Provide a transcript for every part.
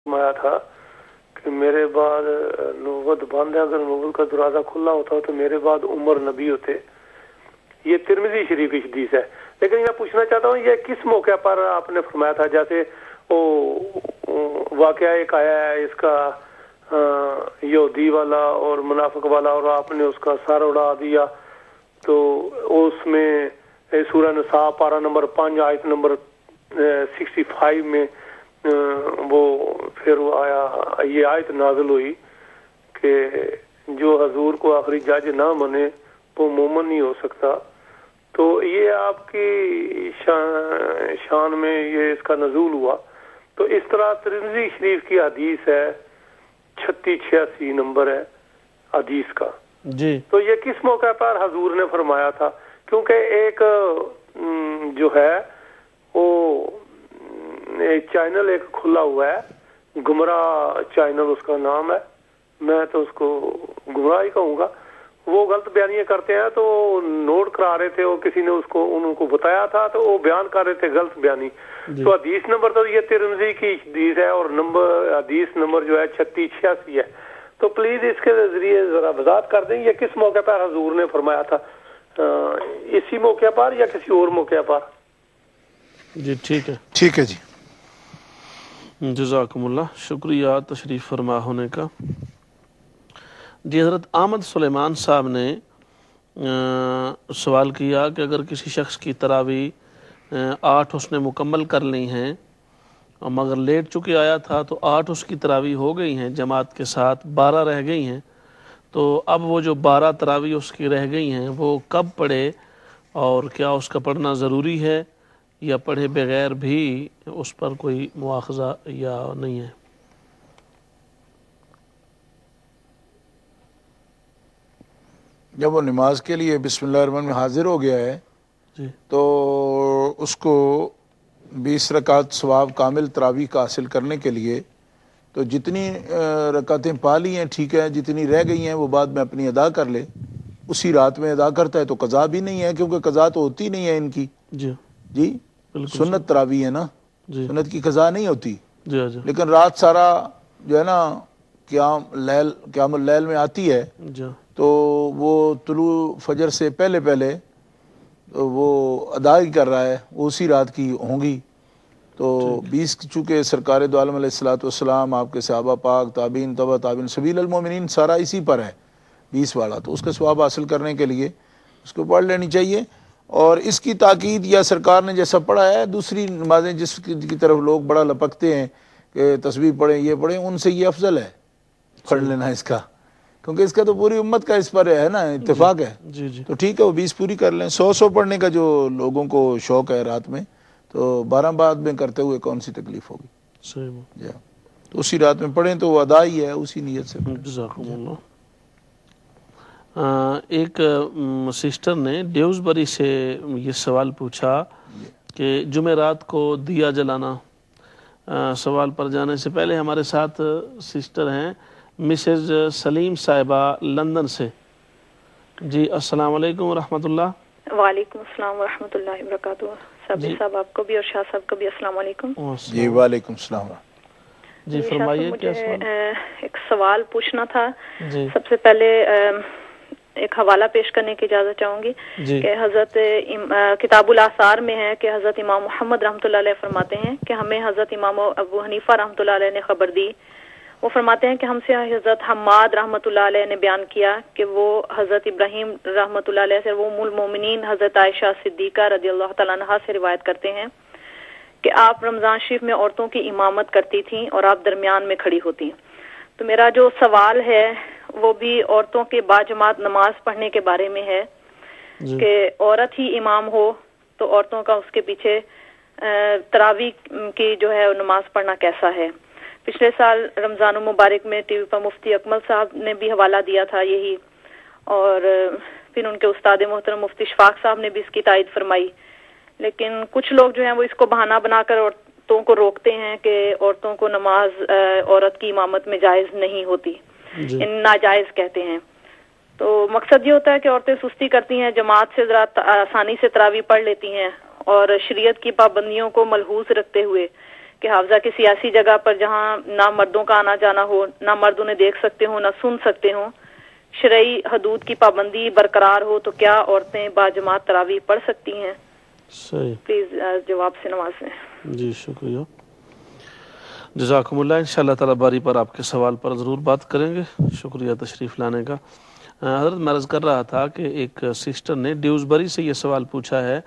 فرمایا تھا کہ میرے بعد نبوت بند ہے، اگر نبوت کا دروازہ کھلا ہوتا تو میرے بعد عمر نبی ہوتے. یہ ترمذی شریف کی حدیث ہے. لیکن میں پوچھنا چاہتا ہوں یہ کس موقع پر آپ نے فرمایا تھا؟ جیسے وہ واقعہ ایک آیا ہے اس کا یہودی والا اور منافق والا، اور آپ نے اس کا سر اڑا دیا، تو اس میں سورہ نساء پارہ نمبر 5 آیت نمبر 65 میں وہ پھر وہ آیا، یہ آیت نازل ہوئی کہ جو حضور کو آخری جج نہ مانے وہ مومن نہیں ہو سکتا. تو یہ آپ کی شان میں یہ اس کا نزول ہوا. تو اس طرح ترمذی شریف کی حدیث ہے 3686 نمبر ہے حدیث کا جی. تو یہ کس موقع پر حضور نے فرمایا تھا؟ کیونکہ ایک جو ہے وہ چینل ایک کھلا ہوا ہے، گمراہ چینل اس کا نام ہے، میں تو اس کو گمراہ ہی کہوں گا. وہ غلط بیانیاں کرتے ہیں تو نوٹ کرا رہے تھے، وہ کسی نے اس کو ان کو بتایا تھا تو وہ بیان کر رہے تھے غلط بیانی. تو حدیث نمبر تو یہ ترمذی کی حدیث ہے اور حدیث نمبر جو ہے 3686 ہے. تو پلیز اس کے ذریعے ذرا وضاحت کر دیں یہ کس موقع پر حضور نے فرمایا تھا، اسی موقع پر یا کسی اور موقع پر؟ جی ٹھیک ہے. ٹھیک ہے جی، جزاکم اللہ، شکریہ تشریف فرما ہونے کا. جی حضرت احمد سلیمان صاحب نے سوال کیا کہ اگر کسی شخص کی تراویح 8 اس نے مکمل کر لی ہیں مگر لیٹ چکے آیا تھا تو 8 اس کی تراویح ہو گئی ہیں جماعت کے ساتھ، 12 رہ گئی ہیں، تو اب وہ جو 12 تراویح اس کی رہ گئی ہیں وہ کب پڑھے اور کیا اس کا پڑھنا ضروری ہے یا پڑھے بغیر بھی اس پر کوئی مواخذہ یا نہیں ہے؟ جب وہ نماز کے لیے بسم اللہ الرحمن میں حاضر ہو گیا ہے جی تو اس کو 20 رکعت ثواب کامل تراویح کا حاصل کرنے کے لیے تو جتنی رکعتیں پا لی ہیں ٹھیک ہے، جتنی رہ گئی ہیں وہ بعد میں اپنی ادا کر لے. اسی رات میں ادا کرتا ہے تو قضا بھی نہیں ہے، کیونکہ قضا تو ہوتی نہیں ہے ان کی. جی جی بالکل سنت تراویح ہے نا، جی سنت کی قضا نہیں ہوتی. جی جی لیکن رات سارا جو ہے نا قیام اللیل میں آتی ہے جی تو وہ طلوع فجر سے پہلے وہ ادا ہی کر رہا ہے، وہ اسی رات کی ہوں گی. تو 20 چونکہ سرکار دو عالم علیہ الصلوۃ والسلام، آپ کے صحابہ پاک، تابعین، تبع تابعین، سبیل المومنین سارا اسی پر ہے 20 والا. تو اس کا ثواب حاصل کرنے کے لیے اس کو پڑھ لینی چاہیے. اور اس کی تاکید یا سرکار نے جیسا پڑھا ہے دوسری نمازیں جس کی طرف لوگ بڑا لپکتے ہیں کہ تسبیح پڑھیں یہ پڑھیں، ان سے یہ افضل ہے پڑھ لینا اس کا، کیونکہ اس کا تو پوری امت کا اس پر ہے نا اتفاق ہے. جی جی تو ٹھیک ہے وہ 20 پوری کر لیں. 100 پڑھنے کا جو لوگوں کو شوق ہے رات میں، تو 12 بعد میں کرتے ہوئے کون سی تکلیف ہوگی. صحیح بات. جی تو اسی رات میں پڑھیں تو وہ ادا ہی ہے، اسی نیت سے پڑھیں. جزاکم اللہ. ایک سسٹر نے ڈیوزبری سے یہ سوال پوچھا کہ جمعرات کو دیا جلانا. سوال پر جانے سے پہلے ہمارے ساتھ سسٹر ہیں مسز سلیم صاحبہ لندن سے. جی السلام علیکم ورحمۃ اللہ. وعلیکم السلام ورحمۃ اللہ وبرکاتہ. صابر صاحب آپ کو بھی اور شاہ صاحب کو بھی السلام علیکم. جی وعلیکم السلام. جی فرمائیے کیا سوال؟ ایک سوال پوچھنا تھا. جی سب سے پہلے ایک حوالہ پیش کرنے کی اجازت چاہوں گی جی کہ حضرت کتاب الاثار میں ہے کہ حضرت امام محمد رحمۃ اللہ علیہ فرماتے ہیں کہ ہمیں حضرت امام ابو حنیفہ رحمۃ اللہ علیہ نے خبر دی. وہ فرماتے ہیں کہ ہم سے حضرت حماد رحمۃ اللہ علیہ نے بیان کیا کہ وہ حضرت ابراہیم رحمۃ اللہ علیہ سے وہ ام المومنین حضرت عائشہ صدیقہ رضی اللہ تعالیٰ عنہا سے روایت کرتے ہیں کہ آپ رمضان شریف میں عورتوں کی امامت کرتی تھیں اور آپ درمیان میں کھڑی ہوتی. تو میرا جو سوال ہے وہ بھی عورتوں کے باجماعت نماز پڑھنے کے بارے میں ہے کہ عورت ہی امام ہو تو عورتوں کا اس کے پیچھے تراویح کی جو ہے نماز پڑھنا کیسا ہے. پچھلے سال رمضان المبارک میں ٹی وی پر مفتی اکمل صاحب نے بھی حوالہ دیا تھا یہی، اور پھر ان کے استاد محترم مفتی شفاق صاحب نے بھی اس کی تائید فرمائی. لیکن کچھ لوگ جو ہیں وہ اس کو بہانہ بنا کر عورتوں کو روکتے ہیں کہ عورتوں کو نماز عورت کی امامت میں جائز نہیں ہوتی، ناجائز کہتے ہیں. تو مقصد یہ ہوتا ہے کہ عورتیں سستی کرتی ہیں، جماعت سے ذرا آسانی سے تراویح پڑھ لیتی ہیں اور شریعت کی پابندیوں کو ملحوظ رکھتے ہوئے کہ کہ حافظہ کسی ایسی جگہ پر جہاں نہ مردوں کا آنا جانا ہو، نہ مرد انہیں دیکھ سکتے ہوں، نہ سن سکتے ہوں، شرعی حدود کی پابندی برقرار ہو، تو کیا عورتیں باجماعت تراویح پڑھ سکتی ہیں؟ صحیح، پلیز جواب سے نوازیں. جی شکریہ، جزاکم اللہ. انشاءاللہ تعالیٰ باری پر آپ کے سوال پر ضرور بات کریں گے. شکریہ تشریف لانے کا. حضرت میں عرض کر رہا تھا کہ ایک سسٹر نے ڈیوزبری سے یہ سوال پوچھا ہے،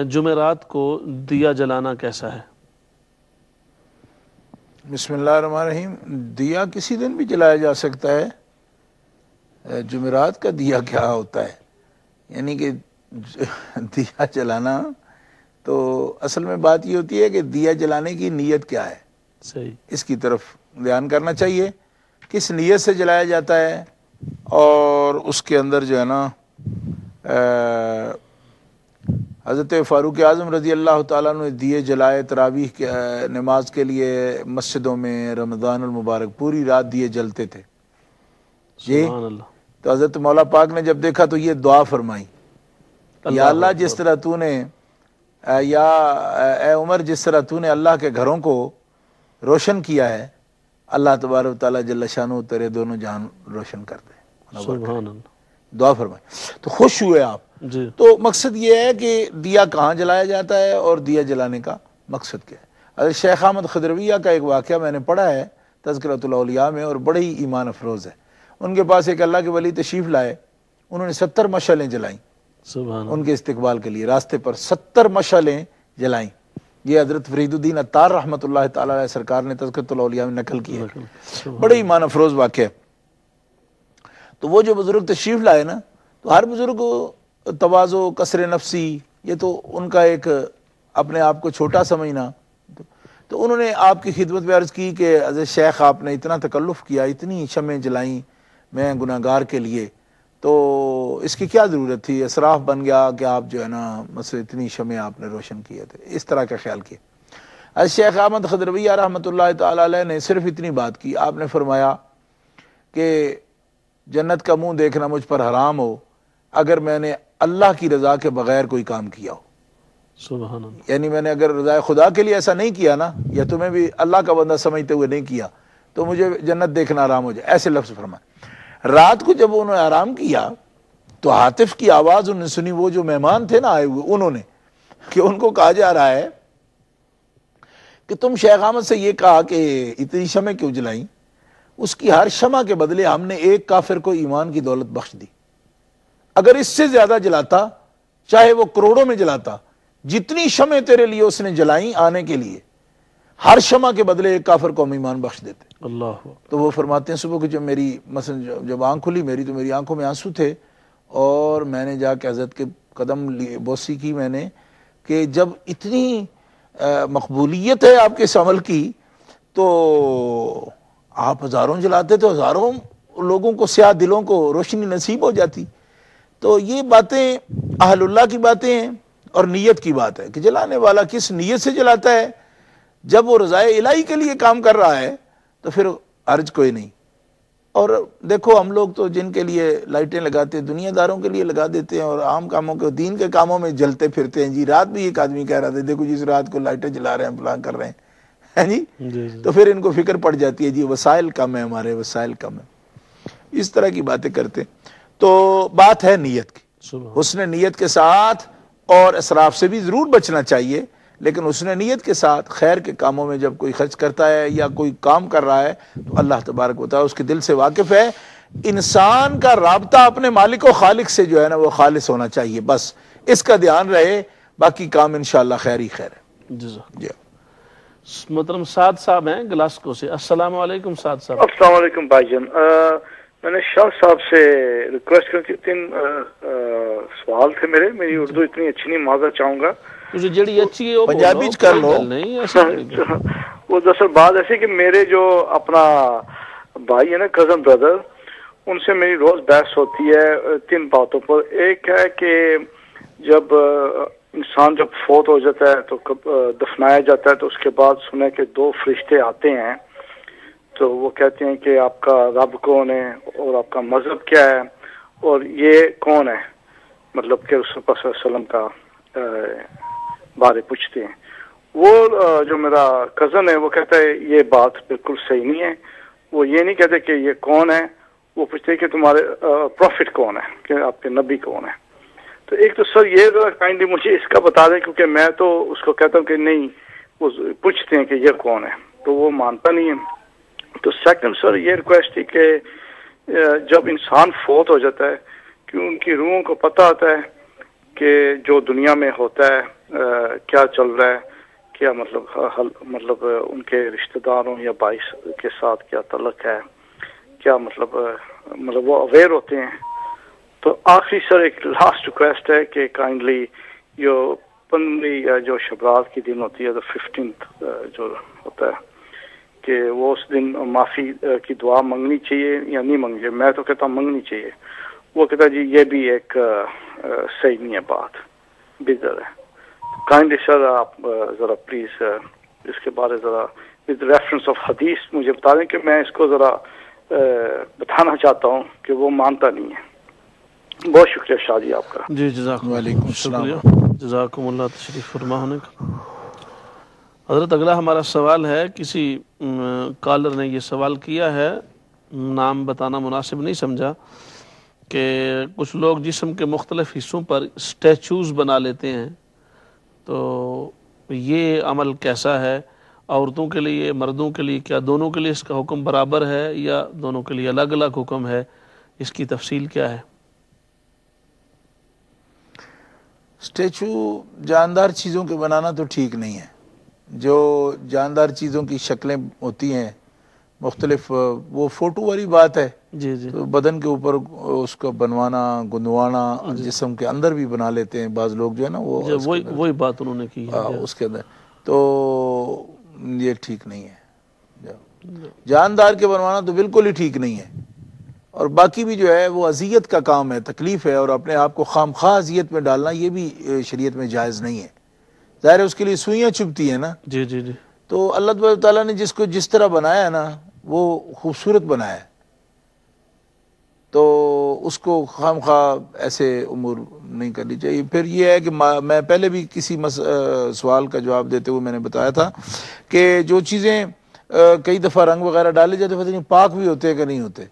جمعرات کو دیا جلانا کیسا ہے؟ بسم اللہ الرحمن الرحیم. دیا کسی دن بھی جلایا جا سکتا ہے. جمعرات کا دیا کیا ہوتا ہے؟ یعنی کہ دیا جلانا، تو اصل میں بات یہ ہوتی ہے کہ دیا جلانے کی نیت کیا ہے، صحیح، اس کی طرف دھیان کرنا چاہیے. کس نیت سے جلایا جاتا ہے، اور اس کے اندر جو ہے نا حضرت فاروق اعظم رضی اللہ تعالیٰ نے دیے جلائے تراویح کے نماز کے لیے مسجدوں میں. رمضان المبارک پوری رات دیے جلتے تھے. جی، سبحان اللہ. تو حضرت مولا پاک نے جب دیکھا تو یہ دعا فرمائی، یا اللہ جس طرح تو نے یا اے عمر جس طرح تو نے اللہ کے گھروں کو روشن کیا ہے، اللہ تبارک و تعالیٰ جل شانہ تیرے دونوں جہان روشن کر دے. سبحان اللہ. دعا فرمائی تو خوش ہوئے آپ. جی، تو مقصد یہ ہے کہ دیا کہاں جلایا جاتا ہے اور دیا جلانے کا مقصد کیا ہے. حضرت شیخ احمد خضرویہ کا ایک واقعہ میں نے پڑھا ہے تذکرۃ الاولیاء میں، اور بڑے ہی ایمان افروز ہے. ان کے پاس ایک اللہ کے ولی تشریف لائے، انہوں نے 70 مشعلیں جلائیں سبحان اللہ. ان کے استقبال کے لیے. راستے پر 70 مشعلیں جلائیں. یہ حضرت فرید الدین عطار رحمۃ اللہ تعالی علیہ سرکار نے تذکرۃ الاولیاء میں نقل کیا ہے. بڑے ایمان افروز واقعہ. تو وہ جو بزرگ تشریف لائے نا، تو ہر بزرگ تواضع، کسر نفسی، یہ تو ان کا ایک اپنے آپ کو چھوٹا سمجھنا. تو انہوں نے آپ کی خدمت میں عرض کی کہ حضرت شیخ آپ نے اتنا تکلف کیا، اتنی شمعیں جلائیں میں گناہگار کے لیے، تو اس کی کیا ضرورت تھی؟ اسراف بن گیا کہ آپ جو ہے نا مثلا اتنی شمعیں آپ نے روشن کیے تھے. اس طرح کا خیال کیا. حضرت شیخ احمد خضرویہ رحمۃ اللہ تعالی علیہ نے صرف اتنی بات کی. آپ نے فرمایا کہ جنت کا منہ دیکھنا مجھ پر حرام ہو اگر میں نے اللہ کی رضا کے بغیر کوئی کام کیا ہو. سبحان اللہ. یعنی میں نے اگر رضا خدا کے لیے ایسا نہیں کیا نا، یا تمہیں بھی اللہ کا بندہ سمجھتے ہوئے نہیں کیا، تو مجھے جنت دیکھنا حرام ہو جائے. ایسے لفظ فرمائے. رات کو جب انہوں نے آرام کیا تو ہاتف کی آواز انہوں نے سنی. وہ جو مہمان تھے نا آئے ہوئے، انہوں نے کہ ان کو کہا جا رہا ہے کہ تم شیخ احمد سے یہ کہا کہ اتنی شمع کیوں جلائیں؟ اس کی ہر شمع کے بدلے ہم نے ایک کافر کو ایمان کی دولت بخش دی. اگر اس سے زیادہ جلاتا، چاہے وہ کروڑوں میں جلاتا، جتنی شمع تیرے لیے اس نے جلائیں آنے کے لیے، ہر شمع کے بدلے ایک کافر کو ہم ایمان بخش دیتے. اللہ. تو وہ فرماتے ہیں صبح کو جب میری مثلا جب آنکھ کھلی میری، تو میری آنکھوں میں آنسو تھے، اور میں نے جا کے حضرت کے قدم بوسی کی میں نے کہ جب اتنی مقبولیت ہے آپ کے اس عمل کی، تو آپ ہزاروں جلاتے تو ہزاروں لوگوں کو، سیاہ دلوں کو روشنی نصیب ہو جاتی. تو یہ باتیں اہل اللہ کی باتیں ہیں، اور نیت کی بات ہے کہ جلانے والا کس نیت سے جلاتا ہے. جب وہ رضائے الہی کے لیے کام کر رہا ہے تو پھر حرج کوئی نہیں. اور دیکھو ہم لوگ تو جن کے لیے لائٹیں لگاتے ہیں دنیا داروں کے لیے لگا دیتے ہیں، اور عام کاموں کے دین کے کاموں میں جلتے پھرتے ہیں. جی رات بھی ایک آدمی کہہ رہا تھا دیکھو جس رات کو لائٹیں جلا رہے ہیں پلان کر رہے ہیں جی. تو پھر ان کو فکر پڑ جاتی ہے جی وسائل کم ہے، ہمارے وسائل کم ہے. اس طرح کی باتیں کرتے. تو بات ہے نیت کی. حسن نیت کے ساتھ، اور اسراف سے بھی ضرور بچنا چاہیے، لیکن حسن نیت کے ساتھ خیر کے کاموں میں جب کوئی خرچ کرتا ہے یا کوئی کام کر رہا ہے تو اللہ تبارک و تعالی اس کے دل سے واقف ہے. انسان کا رابطہ اپنے مالک و خالق سے جو ہے نا وہ خالص ہونا چاہیے، بس اس کا دھیان رہے، باقی کام انشاءاللہ خیر ہی خیر ہے. جی محترم سعد صاحب ہیں گلاسکو سے. السلام علیکم سعد صاحب. السلام علیکم بھائی جان. میں نے شاہ صاحب سے ریکویسٹ کی 3 سوال تھے میرے. میری اردو اتنی اچھی نہیں، معذرت چاہوں گا. جڑی اچھی ہے پنجابی کر لو. وہ دراصل بات ایسی کہ میرے جو اپنا بھائی ہے نا، کزن بردر، ان سے میری روز بحث ہوتی ہے 3 باتوں پر. ایک ہے کہ جب انسان جب فوت ہو جاتا ہے تو دفنایا جاتا ہے تو اس کے بعد سنے کہ 2 فرشتے آتے ہیں، تو وہ کہتے ہیں کہ آپ کا رب کون ہے اور آپ کا مذہب کیا ہے اور یہ کون ہے، مطلب کہ رسول اللہ صلی اللہ علیہ وسلم کا بارے پوچھتے ہیں. وہ جو میرا کزن ہے وہ کہتا ہے یہ بات بالکل صحیح نہیں ہے. وہ یہ نہیں کہتے کہ یہ کون ہے, وہ پوچھتے کہ تمہارے پروفٹ کون ہے, کہ آپ کے نبی کون ہے. تو ایک تو سر یہ ذرا کائنڈلی مجھے اس کا بتا دیں, کیونکہ میں تو اس کو کہتا ہوں کہ نہیں, وہ پوچھتے ہیں کہ یہ کون ہے تو وہ مانتا نہیں ہے. تو سیکنڈ سر یہ ریکویسٹ تھی کہ جب انسان فوت ہو جاتا ہے کہ ان کی روحوں کو پتہ ہوتا ہے کہ جو دنیا میں ہوتا ہے کیا چل رہا ہے, کیا مطلب ان کے رشتہ داروں یا بھائی کے ساتھ کیا تعلق ہے, کیا مطلب وہ اویئر ہوتے ہیں. تو آخری سر ایک لاسٹ ریکویسٹ ہے کہ کائنڈلی جو 15 جو شبرات کی دن ہوتی ہے, تو 15 جو ہوتا ہے کہ وہ اس دن معافی کی دعا مانگنی چاہیے یا نہیں مانگنی چاہیے. میں تو کہتا ہوں مانگنی چاہیے. وہ کہتا ہے جی یہ بھی ایک صحیح نہیں ہے, بات بدعت ہے. کائنڈلی سر آپ ذرا پلیز اس کے بارے ذرا ود ریفرنس آف حدیث مجھے بتا دیں, کہ میں اس کو ذرا بتانا چاہتا ہوں کہ وہ مانتا نہیں ہے. بہت شکریہ شاہ جی آپ کا. جی جزاکم وعلیکم السلام. شکریہ, جزاکم اللہ تشریف فرما ہونے کا. حضرت اگلا ہمارا سوال ہے, کسی کالر نے یہ سوال کیا ہے, نام بتانا مناسب نہیں سمجھا, کہ کچھ لوگ جسم کے مختلف حصوں پر اسٹیچوز بنا لیتے ہیں, تو یہ عمل کیسا ہے؟ عورتوں کے لیے, مردوں کے لیے, کیا دونوں کے لیے اس کا حکم برابر ہے یا دونوں کے لیے الگ الگ حکم ہے؟ اس کی تفصیل کیا ہے؟ اسٹیچو جاندار چیزوں کے بنانا تو ٹھیک نہیں ہے. جو جاندار چیزوں کی شکلیں ہوتی ہیں مختلف, وہ فوٹو والی بات ہے. جی جی, تو بدن کے اوپر اس کو بنوانا, گندوانا, جسم کے اندر بھی بنا لیتے ہیں بعض لوگ جو ہے نا, وہ وہی بات انہوں نے کی ہے اس کے اندر, تو یہ ٹھیک نہیں ہے. جاندار کے بنوانا تو بالکل ہی ٹھیک نہیں ہے. اور باقی بھی جو ہے وہ اذیت کا کام ہے, تکلیف ہے, اور اپنے آپ کو خام خواہ اذیت میں ڈالنا یہ بھی شریعت میں جائز نہیں ہے. ظاہر ہے اس کے لیے سوئیاں چبھتی ہیں نا. جی جی جی, تو اللہ تعالیٰ نے جس کو جس طرح بنایا ہے نا, وہ خوبصورت بنایا ہے, تو اس کو خام خواہ ایسے امور نہیں کرنی چاہیے. پھر یہ ہے کہ میں پہلے بھی کسی سوال کا جواب دیتے ہوئے میں نے بتایا تھا کہ جو چیزیں کئی دفعہ رنگ وغیرہ ڈالے جاتے پتہ نہیں پاک بھی ہوتے ہیں کہ نہیں ہوتے,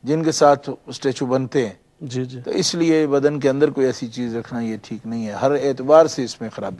جن کے ساتھ اسٹیچو بنتے ہیں. جی جی, تو اس لیے بدن کے اندر کوئی ایسی چیز رکھنا یہ ٹھیک نہیں ہے, ہر اعتبار سے اس میں خرابی.